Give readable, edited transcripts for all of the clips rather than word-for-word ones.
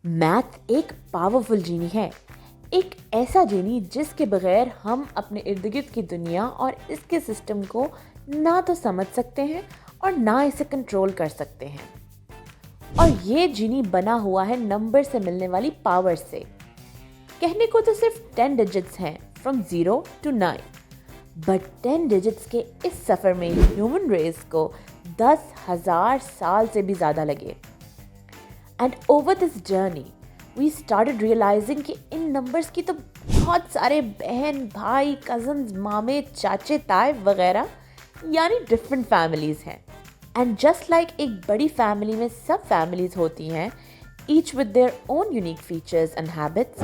Math एक powerful जीनी है, एक ऐसा जीनी जिसके बगैर हम अपने इर्द गिर्द की दुनिया और इसके सिस्टम को ना तो समझ सकते हैं और ना इसे कंट्रोल कर सकते हैं। और ये जीनी बना हुआ है नंबर से मिलने वाली पावर से। कहने को तो सिर्फ 10 डिजिट्स हैं, फ्रॉम 0 to 9, बट 10 डिजिट्स के इस सफ़र में ह्यूमन रेस को 10,000 साल से भी ज़्यादा लगे। And over this journey we started realising कि इन नंबर्स की तो बहुत सारे बहन भाई कजन्स मामे चाचे ताए वगैरह यानी डिफरेंट फैमिलीज़ हैं। एंड जस्ट लाइक एक बड़ी फैमिली में सब फैमिलीज़ होती हैं, each with their own unique features and habits,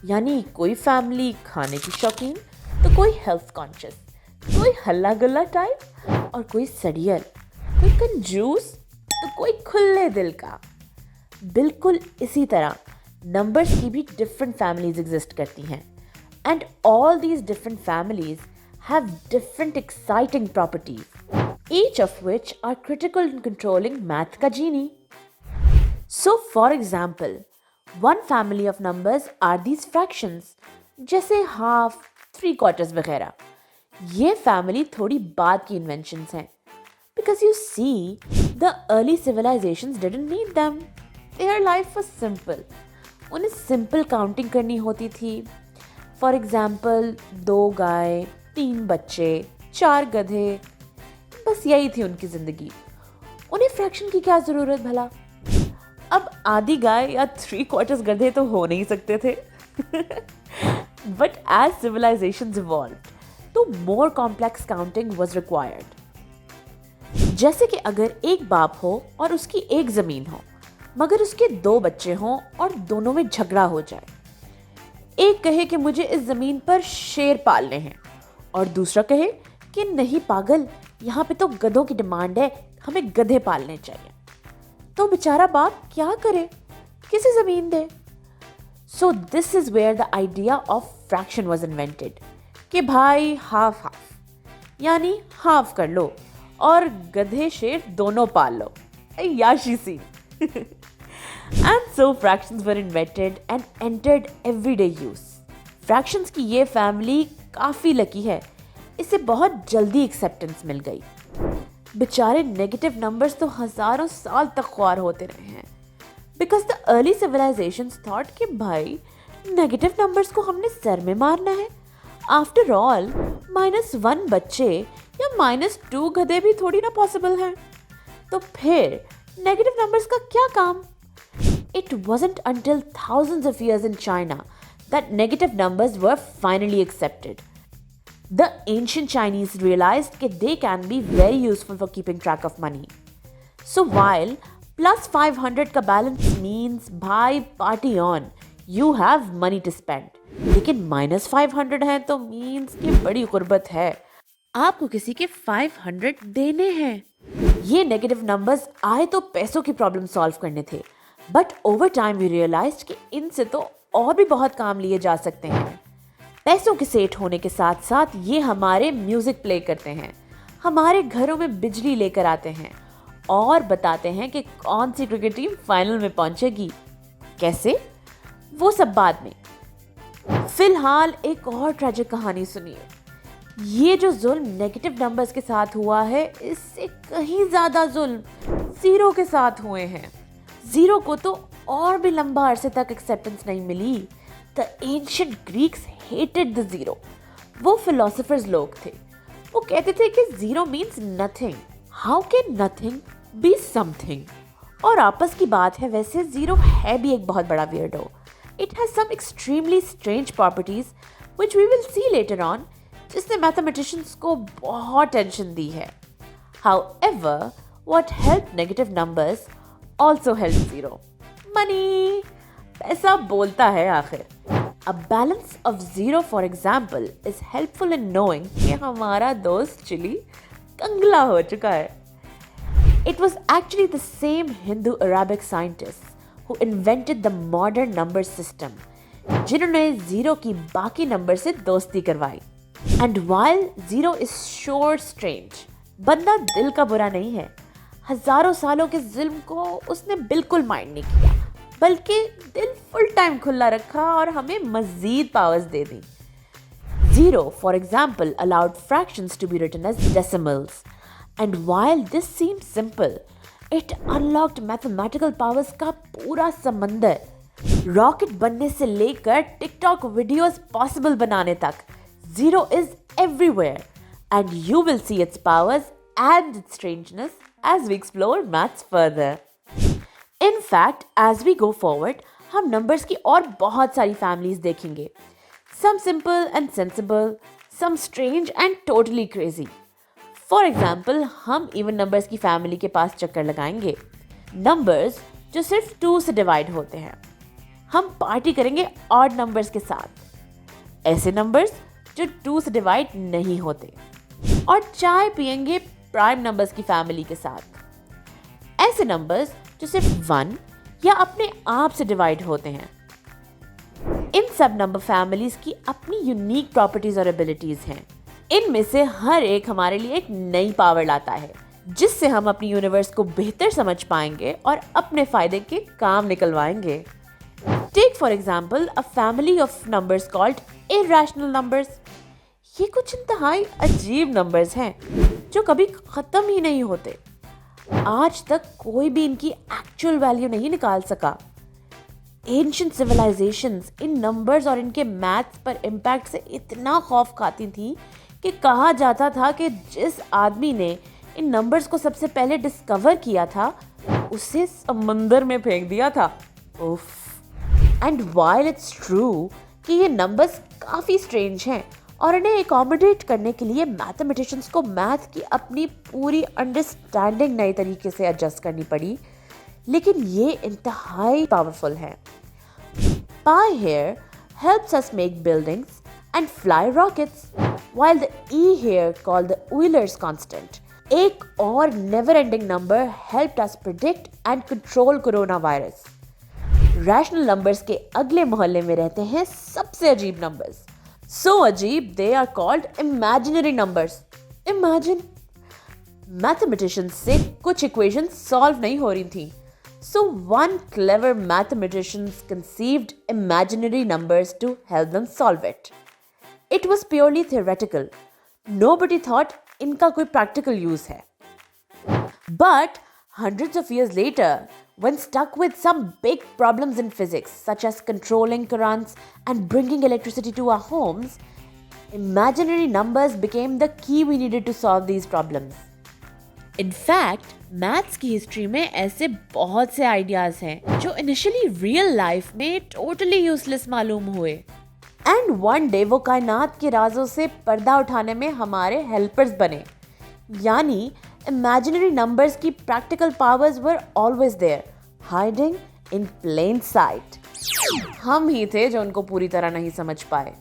यानी कोई फैमिली खाने की शौकीन तो कोई हेल्थ कॉन्शियस, कोई हल्ला गुल्ला टाइप और कोई सड़ियल, कोई कंजूस तो कोई खुले दिल का। बिल्कुल इसी तरह नंबर्स की भी डिफरेंट फैमिलीज एग्जिस्ट करती हैं, and all these different families have different exciting properties, each of which are critical in controlling math का genie. So for example, one family of numbers are these fractions, जैसे half, 3/4 वगैरह। ये family थोड़ी बाद की inventions हैं, because you see, the early civilizations didn't need them. Their life was simple. उन्हें simple counting करनी होती थी। फॉर एग्जाम्पल 2 गाय, 3 बच्चे, 4 गधे, बस यही थी उनकी ज़िंदगी। उन्हें फ्रैक्शन की क्या ज़रूरत भला। अब आधी गाय या 3/4 गधे तो हो नहीं सकते थे। बट एज सिविलाइजेशंस इवॉल्व्ड, तो more complex counting was required. जैसे कि अगर एक बाप हो और उसकी एक ज़मीन हो, मगर उसके 2 बच्चे हों और दोनों में झगड़ा हो जाए। एक कहे कि मुझे इस ज़मीन पर शेर पालने हैं और दूसरा कहे कि नहीं पागल, यहाँ पे तो गधों की डिमांड है, हमें गधे पालने चाहिए। तो बेचारा बाप क्या करे, किसे ज़मीन दे। So this is where the idea of fraction was invented कि भाई हाफ हाफ, यानी हाफ कर लो और गधे शेर दोनों पाल लो। याशी सी। And so fractions were invented and entered everyday use. Fractions की ये फैमिली काफ़ी लकी है, इसे बहुत जल्दी एक्सेप्टेंस मिल गई। बेचारे नेगेटिव नंबर्स तो हज़ारों साल तक ख्वार होते रहे हैं, because the early civilisations thought कि भाई नेगेटिव नंबर्स को हमने सर में मारना है। आफ्टर ऑल -1 बच्चे या -2 गधे भी थोड़ी ना पॉसिबल हैं। तो फिर नेगेटिव नंबर्स का क्या काम? It wasn't until thousands of years in China that negative numbers were finally accepted. The ancient Chinese realized that they can be very useful for keeping track of money. So while +500 का balance means भाई party on, you have money to spend. लेकिन -500 है तो means कि बड़ी गुर्बत है, आपको किसी के 500 देने हैं। ये नेगेटिव नंबर्स आए तो पैसों की प्रॉब्लम सॉल्व करने थे, but over time we realised कि इनसे तो और भी बहुत काम लिए जा सकते हैं। पैसों के सेठ होने के साथ साथ ये हमारे म्यूज़िक प्ले करते हैं, हमारे घरों में बिजली लेकर आते हैं और बताते हैं कि कौन सी क्रिकेट टीम फाइनल में पहुंचेगी। कैसे, वो सब बाद में। फिलहाल एक और ट्रेजिक कहानी सुनिए। ये जो जुल्म नेगेटिव नंबर्स के साथ हुआ है, इससे कहीं ज़्यादा जुल्म ज़ीरो के साथ हुए हैं। ज़ीरो को तो और भी लंबा अरसे तक एक्सेप्टेंस नहीं मिली। The ancient Greeks hated the zero. वो फिलोसोफर्स लोग थे, वो कहते थे कि zero means nothing. How can nothing be something? और आपस की बात है, वैसे ज़ीरो है भी एक बहुत बड़ा weirdo. It has some extremely strange properties which we will see later on, जिसने मैथमेटिशियंस को बहुत टेंशन दी है। However, what helped negative numbers also helped zero. Money! पैसा बोलता है आखिर। A balance of zero, for example, is helpful in knowing कि हमारा दोस्त चिली कंगला हो चुका है। It was actually the same Hindu-Arabic scientists who invented the modern number system, जिन्होंने जीरो की बाकी नंबर से दोस्ती करवाई। And while zero is sure strange, बंदा दिल का बुरा नहीं है। हजारों सालों के जुल्म को उसने बिल्कुल माइंड नहीं किया, बल्कि दिल फुल टाइम खुला रखा और हमें मजीद पावर्स दे दी। 0, for example, allowed fractions to be written as decimals. And while this seems simple, it unlocked mathematical powers का पूरा समंदर। रॉकेट बनने से लेकर टिकटॉक वीडियोस पॉसिबल बनाने तक, 0 is everywhere. And you will see its powers and its strangeness as we explore maths further. In fact, as we go forward, हम numbers की और बहुत सारी families देखेंगे. Some simple and sensible, some strange and totally crazy. For example, हम even numbers की family के पास चक्कर लगाएंगे. Numbers जो सिर्फ 2 से डिवाइड होते हैं. हम पार्टी करेंगे odd numbers के साथ. ऐसे numbers जो 2 से डिवाइड नहीं होते. और चाय पियेंगे प्राइम नंबर्स की फैमिली के साथ. ऐसे नंबर्स जो सिर्फ 1 या अपने आप से डिवाइड होते हैं. इन सब नंबर फैमिलीज की अपनी यूनिक प्रॉपर्टीज और एबिलिटीज हैं. इनमें से हर एक हमारे लिए एक नई पावर लाता है, जिससे हम अपनी यूनिवर्स को बेहतर समझ पाएंगे और अपने फायदे के काम निकलवाएंगे. Take for example a family of numbers called irrational numbers. ये कुछ इंतहाई अजीब नंबर्स हैं जो कभी ख़त्म ही नहीं होते. आज तक कोई भी इनकी एक्चुअल वैल्यू नहीं निकाल सका. एंशिएंट सिविलाइजेशंस इन नंबर्स और इनके मैथ्स पर इम्पैक्ट से इतना खौफ खाती थी कि कहा जाता था कि जिस आदमी ने इन नंबर्स को सबसे पहले डिस्कवर किया था उसे समंदर में फेंक दिया था. उफ. एंड व्हाइल इट्स ट्रू कि ये नंबर्स काफ़ी स्ट्रेंज हैं और इन्हें एकोमोडेट करने के लिए मैथमेटिशियंस को मैथ की अपनी पूरी अंडरस्टैंडिंग नए तरीके से एडजस्ट करनी पड़ी, लेकिन ये इंतहाई पावरफुल है. Pi here helps us make buildings and fly rockets, while the E here, called the Euler's constant, एक और never-ending number helped us predict and control coronavirus. Rational numbers के अगले मोहल्ले में रहते हैं सबसे अजीब numbers. So अजीब they are called imaginary numbers. Imagine. Mathematicians से कुछ equations solve नहीं हो रही थी. So one clever mathematician conceived imaginary numbers to help them solve it. It was purely theoretical. Nobody thought इनका कोई practical use है. But hundreds of years later, when stuck with some big problems in physics, such as controlling currents and bringing electricity to our homes, imaginary numbers became the key we needed to solve these problems. In fact, maths की history में ऐसे बहुत से ideas हैं जो initially real life में totally useless मालूम हुए. एंड वन डे वो कायनात के राजों से पर्दा उठाने में हमारे हेल्पर्स बने. यानी इमेजिनरी नंबर्स की practical powers were always there, hiding in plain sight. हम ही थे जो उनको पूरी तरह नहीं समझ पाए.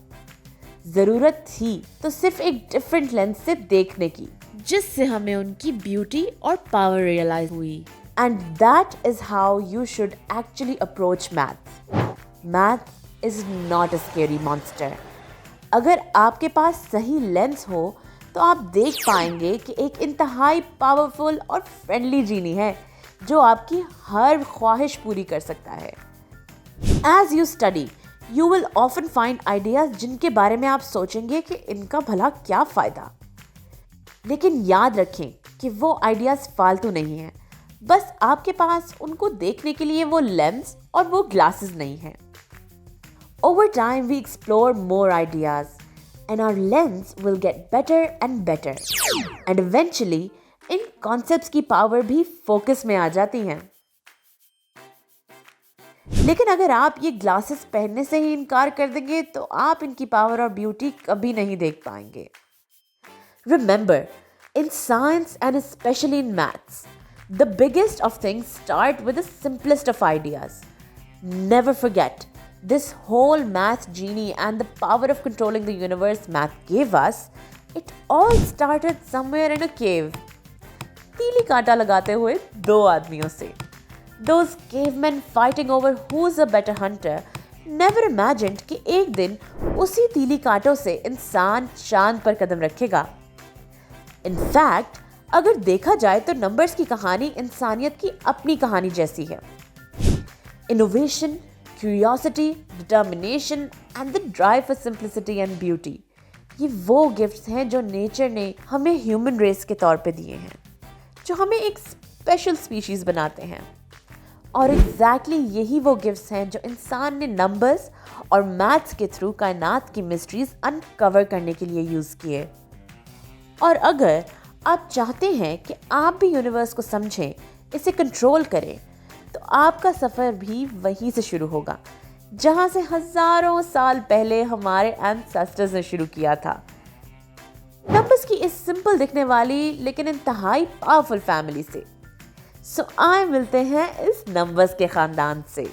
जरूरत थी तो सिर्फ एक डिफरेंट लेंस से देखने की, जिससे हमें उनकी ब्यूटी और पावर रियलाइज हुई. And that is how you should actually approach math. Math is not a scary monster. अगर आपके पास सही लेंस हो तो आप देख पाएंगे कि एक इंतहाई पावरफुल और फ्रेंडली जीनी है जो आपकी हर ख्वाहिश पूरी कर सकता है. As you study you will often find ideas जिनके बारे में आप सोचेंगे कि इनका भला क्या फ़ायदा. लेकिन याद रखें कि वो आइडियाज़ फालतू नहीं हैं, बस आपके पास उनको देखने के लिए वो लेंस और वो ग्लासेस नहीं हैं. Over time we explore more ideas and our lens will get better and better. And eventually in concepts की पावर भी फोकस में आ जाती हैं. लेकिन अगर आप ये ग्लासेस पहनने से ही इनकार कर देंगे तो आप इनकी पावर और ब्यूटी कभी नहीं देख पाएंगे. Remember, in science and especially in maths, the biggest of things start with the simplest of ideas. Never forget, this whole math genie and the power of controlling the universe math gave us, it all started somewhere in a cave. तीली कांटा लगाते हुए 2 आदमियों से. Those cavemen fighting over who's a better hunter never imagined कि एक दिन उसी तीली कांटों से इंसान चांद पर कदम रखेगा. इनफैक्ट अगर देखा जाए तो नंबर्स की कहानी इंसानियत की अपनी कहानी जैसी है. Innovation, curiosity, determination and the drive for simplicity and beauty, ये वो गिफ्ट्स हैं जो नेचर ने हमें ह्यूमन रेस के तौर पे दिए हैं, जो हमें एक स्पेशल स्पीशीज़ बनाते हैं। और एग्जैक्टली यही वो गिफ्ट्स हैं जो इंसान ने नंबर्स और मैथ्स के थ्रू कायनात की मिस्ट्रीज अनकवर करने के लिए यूज़ किए। और अगर आप चाहते हैं कि आप भी यूनिवर्स को समझें, इसे कंट्रोल करें, तो आपका सफ़र भी वहीं से शुरू होगा जहां से हज़ारों साल पहले हमारे एंसेस्टर्स ने शुरू किया था। नंबर्स की इस सिंपल दिखने वाली लेकिन इंतहाई पावरफुल फैमिली से। सो आए मिलते हैं इस नंबर्स के ख़ानदान से।